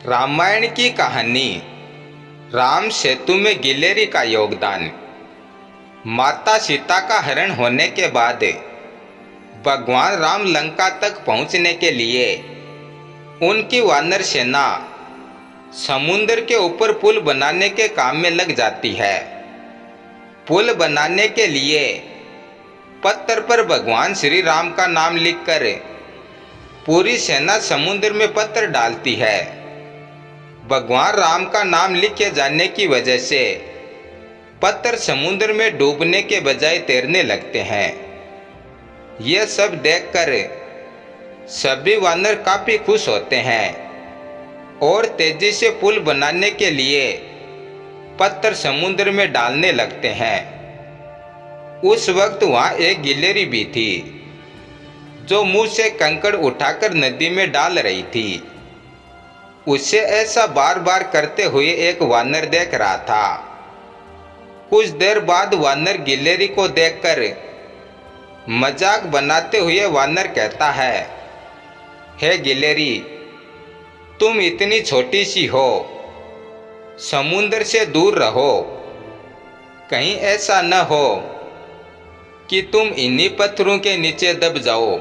रामायण की कहानी। राम सेतु में गिलेरी का योगदान। माता सीता का हरण होने के बाद भगवान राम लंका तक पहुंचने के लिए उनकी वानर सेना समुद्र के ऊपर पुल बनाने के काम में लग जाती है। पुल बनाने के लिए पत्थर पर भगवान श्री राम का नाम लिखकर पूरी सेना समुद्र में पत्थर डालती है। भगवान राम का नाम लिखे जाने की वजह से पत्थर समुद्र में डूबने के बजाय तैरने लगते हैं। यह सब देखकर सभी वानर काफी खुश होते हैं और तेजी से पुल बनाने के लिए पत्थर समुद्र में डालने लगते हैं। उस वक्त वहां एक गिलहरी भी थी जो मुंह से कंकड़ उठाकर नदी में डाल रही थी। उसे ऐसा बार बार करते हुए एक वानर देख रहा था। कुछ देर बाद वानर गिलहरी को देखकर मजाक बनाते हुए वानर कहता है, हे गिलहरी, तुम इतनी छोटी सी हो, समुद्र से दूर रहो। कहीं ऐसा न हो कि तुम इन्हीं पत्थरों के नीचे दब जाओ।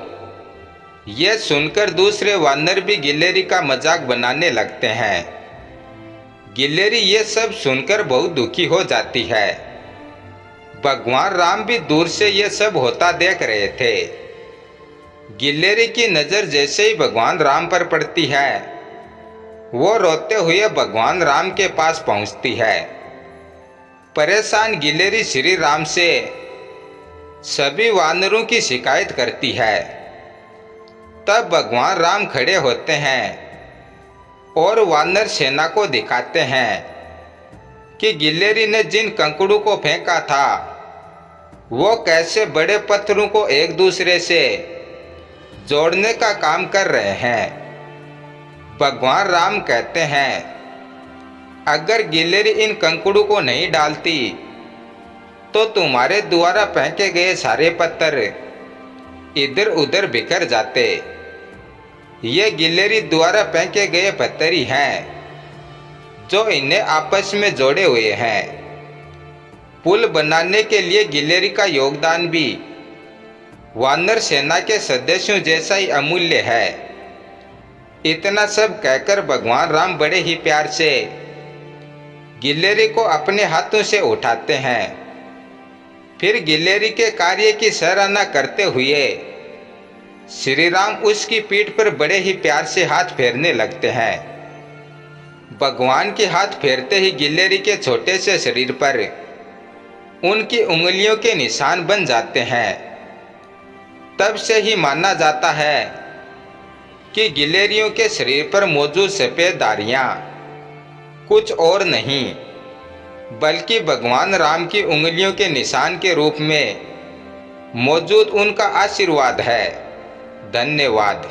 यह सुनकर दूसरे वानर भी गिलहरी का मजाक बनाने लगते हैं। गिलहरी यह सब सुनकर बहुत दुखी हो जाती है। भगवान राम भी दूर से यह सब होता देख रहे थे। गिलहरी की नजर जैसे ही भगवान राम पर पड़ती है, वो रोते हुए भगवान राम के पास पहुंचती है। परेशान गिलहरी श्री राम से सभी वानरों की शिकायत करती है। तब भगवान राम खड़े होते हैं और वानर सेना को दिखाते हैं कि गिलहरी ने जिन कंकड़ों को फेंका था वो कैसे बड़े पत्थरों को एक दूसरे से जोड़ने का काम कर रहे हैं। भगवान राम कहते हैं, अगर गिलहरी इन कंकड़ों को नहीं डालती तो तुम्हारे द्वारा फेंके गए सारे पत्थर इधर उधर बिखर जाते। ये गिलहरी द्वारा फेंके गए पत्थर ही हैं जो इन्हें आपस में जोड़े हुए हैं। पुल बनाने के लिए गिलहरी का योगदान भी वानर सेना के सदस्यों जैसा ही अमूल्य है। इतना सब कहकर भगवान राम बड़े ही प्यार से गिलहरी को अपने हाथों से उठाते हैं। फिर गिलहरी के कार्य की सराहना करते हुए श्री राम उसकी पीठ पर बड़े ही प्यार से हाथ फेरने लगते हैं। भगवान के हाथ फेरते ही गिलहरी के छोटे से शरीर पर उनकी उंगलियों के निशान बन जाते हैं। तब से ही माना जाता है कि गिलहरियों के शरीर पर मौजूद सफेद धारियां कुछ और नहीं बल्कि भगवान राम की उंगलियों के निशान के रूप में मौजूद उनका आशीर्वाद है। धन्यवाद।